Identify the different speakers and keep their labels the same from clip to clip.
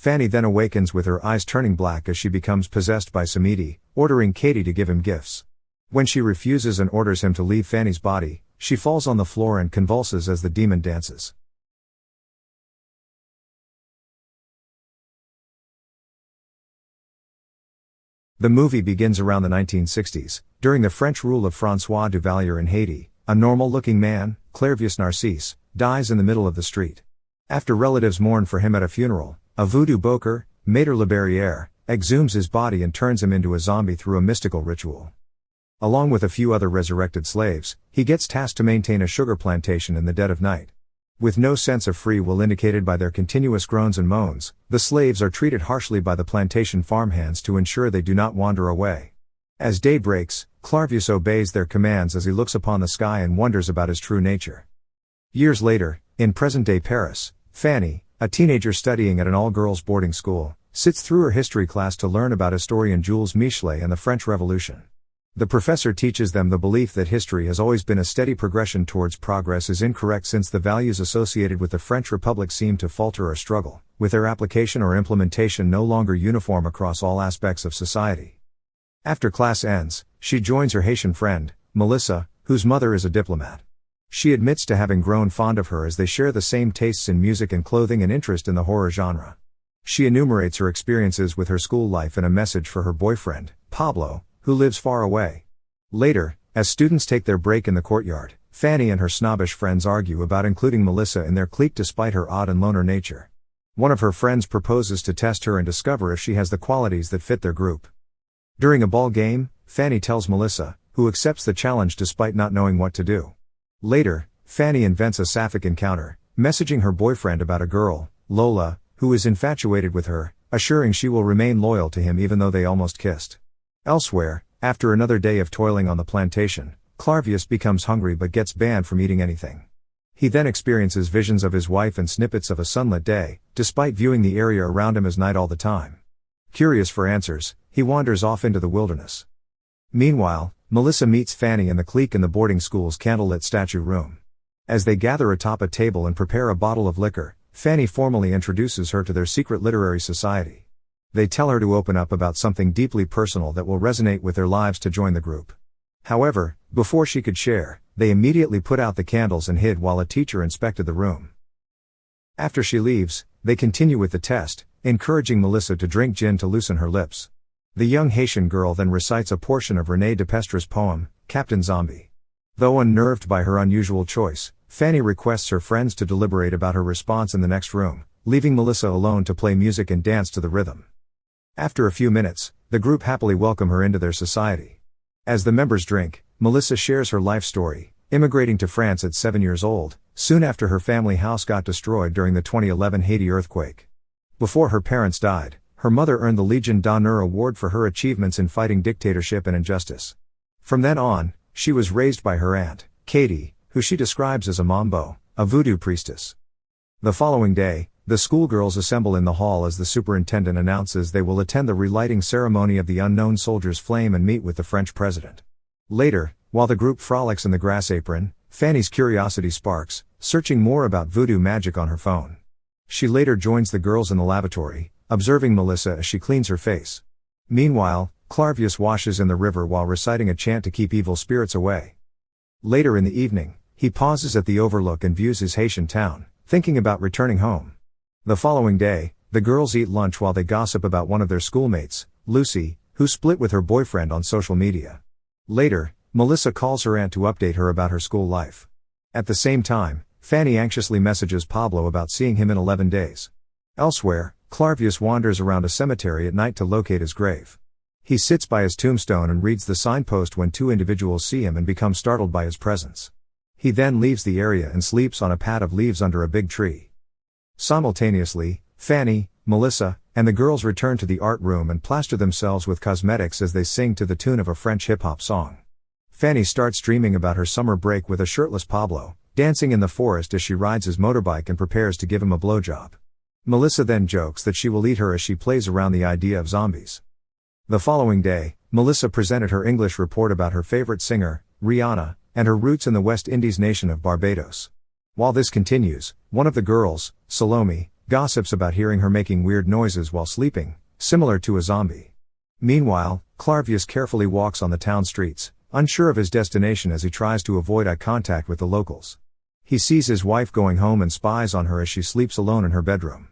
Speaker 1: Fanny then awakens with her eyes turning black as she becomes possessed by Samedi, ordering Katie to give him gifts. When she refuses and orders him to leave Fanny's body, she falls on the floor and convulses as the demon dances. The movie begins around the 1960s, during the French rule of François Duvalier in Haiti. A normal-looking man, Clairvius Narcisse, dies in the middle of the street. After relatives mourn for him at a funeral, a voodoo boker, Maître Lebarrière, exhumes his body and turns him into a zombie through a mystical ritual. Along with a few other resurrected slaves, he gets tasked to maintain a sugar plantation in the dead of night. With no sense of free will indicated by their continuous groans and moans, the slaves are treated harshly by the plantation farmhands to ensure they do not wander away. As day breaks, Clairvius obeys their commands as he looks upon the sky and wonders about his true nature. Years later, in present-day Paris, Fanny, a teenager studying at an all-girls boarding school, sits through her history class to learn about historian Jules Michelet and the French Revolution. The professor teaches them the belief that history has always been a steady progression towards progress is incorrect since the values associated with the French Republic seem to falter or struggle, with their application or implementation no longer uniform across all aspects of society. After class ends, she joins her Haitian friend, Melissa, whose mother is a diplomat. She admits to having grown fond of her as they share the same tastes in music and clothing and interest in the horror genre. She enumerates her experiences with her school life in a message for her boyfriend, Pablo, who lives far away. Later, as students take their break in the courtyard, Fanny and her snobbish friends argue about including Melissa in their clique despite her odd and loner nature. One of her friends proposes to test her and discover if she has the qualities that fit their group. During a ball game, Fanny tells Melissa, who accepts the challenge despite not knowing what to do. Later, Fanny invents a sapphic encounter, messaging her boyfriend about a girl, Lola, who is infatuated with her, assuring she will remain loyal to him even though they almost kissed. Elsewhere, after another day of toiling on the plantation, Clairvius becomes hungry but gets banned from eating anything. He then experiences visions of his wife and snippets of a sunlit day, despite viewing the area around him as night all the time. Curious for answers, he wanders off into the wilderness. Meanwhile, Melissa meets Fanny and the clique in the boarding school's candlelit statue room. As they gather atop a table and prepare a bottle of liquor, Fanny formally introduces her to their secret literary society. They tell her to open up about something deeply personal that will resonate with their lives to join the group. However, before she could share, they immediately put out the candles and hid while a teacher inspected the room. After she leaves, they continue with the test, encouraging Melissa to drink gin to loosen her lips. The young Haitian girl then recites a portion of René Depestre's poem, Captain Zombie. Though unnerved by her unusual choice, Fanny requests her friends to deliberate about her response in the next room, leaving Melissa alone to play music and dance to the rhythm. After a few minutes, the group happily welcome her into their society. As the members drink, Melissa shares her life story, immigrating to France at 7 years old, soon after her family house got destroyed during the 2011 Haiti earthquake. Before her parents died, her mother earned the Légion d'honneur award for her achievements in fighting dictatorship and injustice. From then on, she was raised by her aunt, Katie, who she describes as a mambo, a voodoo priestess. The following day, the schoolgirls assemble in the hall as the superintendent announces they will attend the relighting ceremony of the unknown soldier's flame and meet with the French president. Later, while the group frolics in the grass apron, Fanny's curiosity sparks, searching more about voodoo magic on her phone. She later joins the girls in the lavatory, observing Melissa as she cleans her face. Meanwhile, Clairvius washes in the river while reciting a chant to keep evil spirits away. Later in the evening, he pauses at the overlook and views his Haitian town, thinking about returning home. The following day, the girls eat lunch while they gossip about one of their schoolmates, Lucy, who split with her boyfriend on social media. Later, Melissa calls her aunt to update her about her school life. At the same time, Fanny anxiously messages Pablo about seeing him in 11 days. Elsewhere, Clairvius wanders around a cemetery at night to locate his grave. He sits by his tombstone and reads the signpost when two individuals see him and become startled by his presence. He then leaves the area and sleeps on a pad of leaves under a big tree. Simultaneously, Fanny, Melissa, and the girls return to the art room and plaster themselves with cosmetics as they sing to the tune of a French hip-hop song. Fanny starts dreaming about her summer break with a shirtless Pablo, dancing in the forest as she rides his motorbike and prepares to give him a blowjob. Melissa then jokes that she will eat her as she plays around the idea of zombies. The following day, Melissa presented her English report about her favorite singer, Rihanna, and her roots in the West Indies nation of Barbados. While this continues, one of the girls, Salome, gossips about hearing her making weird noises while sleeping, similar to a zombie. Meanwhile, Clarvius carefully walks on the town streets, unsure of his destination as he tries to avoid eye contact with the locals. He sees his wife going home and spies on her as she sleeps alone in her bedroom.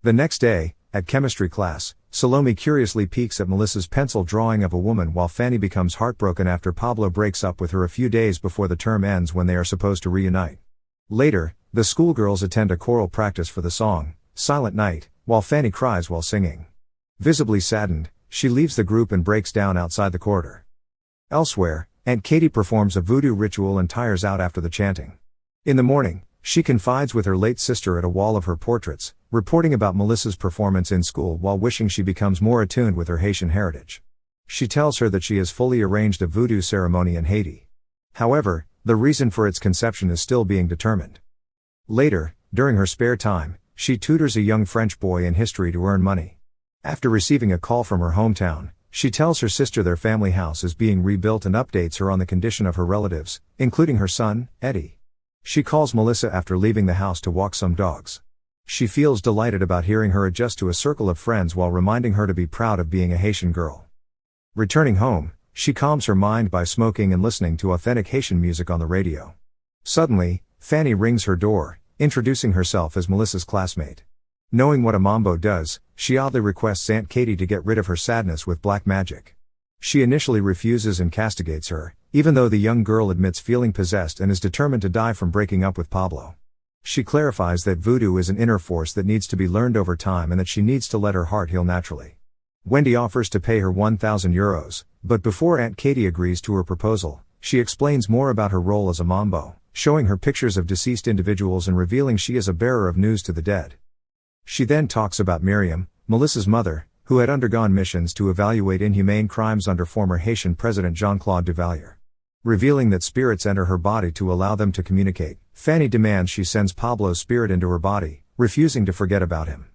Speaker 1: The next day, at chemistry class, Salome curiously peeks at Melissa's pencil drawing of a woman while Fanny becomes heartbroken after Pablo breaks up with her a few days before the term ends when they are supposed to reunite. Later, the schoolgirls attend a choral practice for the song, Silent Night, while Fanny cries while singing. Visibly saddened, she leaves the group and breaks down outside the corridor. Elsewhere, Aunt Katie performs a voodoo ritual and tires out after the chanting. In the morning, she confides with her late sister at a wall of her portraits, reporting about Melissa's performance in school while wishing she becomes more attuned with her Haitian heritage. She tells her that she has fully arranged a voodoo ceremony in Haiti. However, the reason for its conception is still being determined. Later, during her spare time, she tutors a young French boy in history to earn money. After receiving a call from her hometown, she tells her sister their family house is being rebuilt and updates her on the condition of her relatives, including her son, Eddie. She calls Melissa after leaving the house to walk some dogs. She feels delighted about hearing her adjust to a circle of friends while reminding her to be proud of being a Haitian girl. Returning home, she calms her mind by smoking and listening to authentic Haitian music on the radio. Suddenly, Fanny rings her door, introducing herself as Melissa's classmate. Knowing what a mambo does, she oddly requests Aunt Katie to get rid of her sadness with black magic. She initially refuses and castigates her, even though the young girl admits feeling possessed and is determined to die from breaking up with Pablo. She clarifies that voodoo is an inner force that needs to be learned over time and that she needs to let her heart heal naturally. Wendy offers to pay her €1,000, but before Aunt Katie agrees to her proposal, she explains more about her role as a mambo, showing her pictures of deceased individuals and revealing she is a bearer of news to the dead. She then talks about Miriam, Melissa's mother, who had undergone missions to evaluate inhumane crimes under former Haitian President Jean-Claude Duvalier. Revealing that spirits enter her body to allow them to communicate, Fanny demands she sends Pablo's spirit into her body, refusing to forget about him.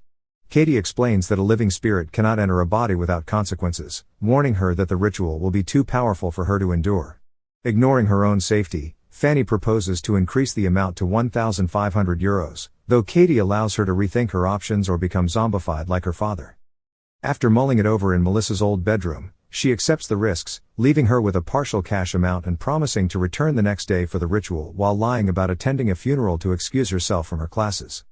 Speaker 1: Katie explains that a living spirit cannot enter a body without consequences, warning her that the ritual will be too powerful for her to endure. Ignoring her own safety, Fanny proposes to increase the amount to €1,500, though Katie allows her to rethink her options or become zombified like her father. After mulling it over in Melissa's old bedroom, she accepts the risks, leaving her with a partial cash amount and promising to return the next day for the ritual while lying about attending a funeral to excuse herself from her classes.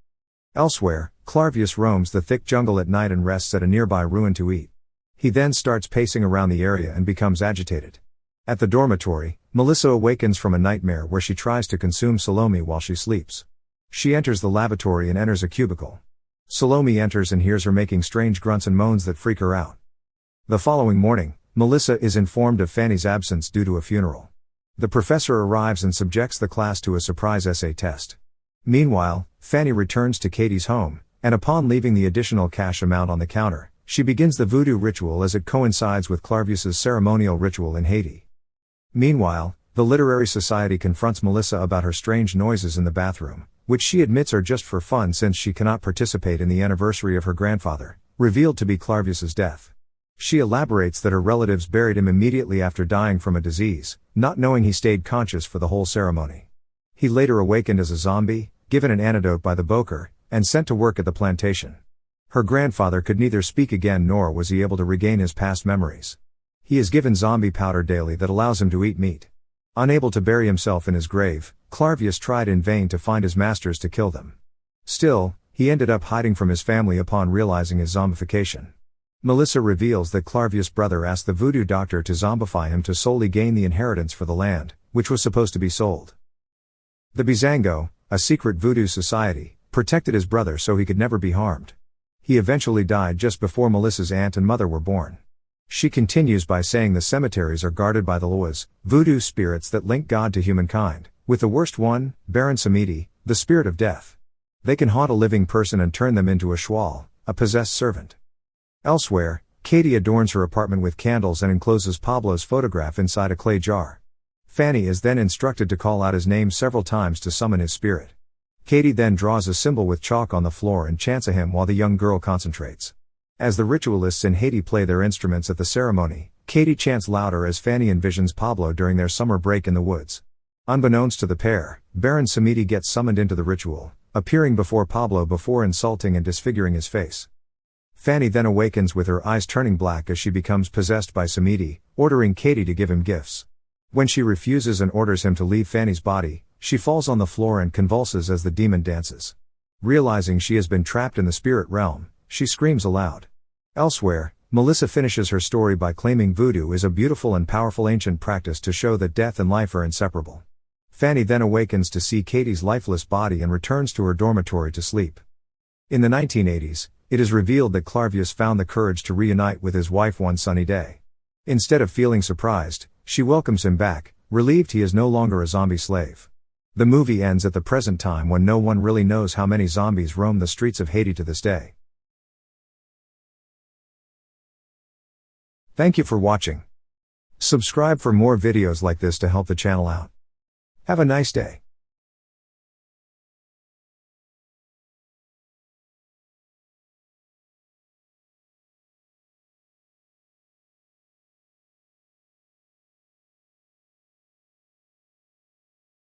Speaker 1: Elsewhere, Clarvius roams the thick jungle at night and rests at a nearby ruin to eat. He then starts pacing around the area and becomes agitated. At the dormitory, Melissa awakens from a nightmare where she tries to consume Salome while she sleeps. She enters the lavatory and enters a cubicle. Salome enters and hears her making strange grunts and moans that freak her out. The following morning, Melissa is informed of Fanny's absence due to a funeral. The professor arrives and subjects the class to a surprise essay test. Meanwhile, Fanny returns to Katie's home, and upon leaving the additional cash amount on the counter, she begins the voodoo ritual as it coincides with Clarvius's ceremonial ritual in Haiti. Meanwhile, the literary society confronts Melissa about her strange noises in the bathroom, which she admits are just for fun since she cannot participate in the anniversary of her grandfather, revealed to be Clarvius's death. She elaborates that her relatives buried him immediately after dying from a disease, not knowing he stayed conscious for the whole ceremony. He later awakened as a zombie, given an antidote by the Boker, and sent to work at the plantation. Her grandfather could neither speak again nor was he able to regain his past memories. He is given zombie powder daily that allows him to eat meat. Unable to bury himself in his grave, Clarvius tried in vain to find his masters to kill them. Still, he ended up hiding from his family upon realizing his zombification. Melissa reveals that Clarvius' brother asked the voodoo doctor to zombify him to solely gain the inheritance for the land, which was supposed to be sold. The Bizango, a secret voodoo society, protected his brother so he could never be harmed. He eventually died just before Melissa's aunt and mother were born. She continues by saying the cemeteries are guarded by the Loas, voodoo spirits that link God to humankind, with the worst one, Baron Samedi, the spirit of death. They can haunt a living person and turn them into a shwal, a possessed servant. Elsewhere, Katie adorns her apartment with candles and encloses Pablo's photograph inside a clay jar. Fanny is then instructed to call out his name several times to summon his spirit. Katie then draws a symbol with chalk on the floor and chants a hymn while the young girl concentrates. As the ritualists in Haiti play their instruments at the ceremony, Katie chants louder as Fanny envisions Pablo during their summer break in the woods. Unbeknownst to the pair, Baron Samedi gets summoned into the ritual, appearing before Pablo before insulting and disfiguring his face. Fanny then awakens with her eyes turning black as she becomes possessed by Samedi, ordering Katie to give him gifts. When she refuses and orders him to leave Fanny's body, she falls on the floor and convulses as the demon dances. Realizing she has been trapped in the spirit realm, she screams aloud. Elsewhere, Melissa finishes her story by claiming voodoo is a beautiful and powerful ancient practice to show that death and life are inseparable. Fanny then awakens to see Katie's lifeless body and returns to her dormitory to sleep. In the 1980s, it is revealed that Clarvius found the courage to reunite with his wife one sunny day. Instead of feeling surprised, she welcomes him back, relieved he is no longer a zombie slave. The movie ends at the present time when no one really knows how many zombies roam the streets of Haiti to this day. Thank you for watching. Subscribe for more videos like this to help the channel out. Have a nice day.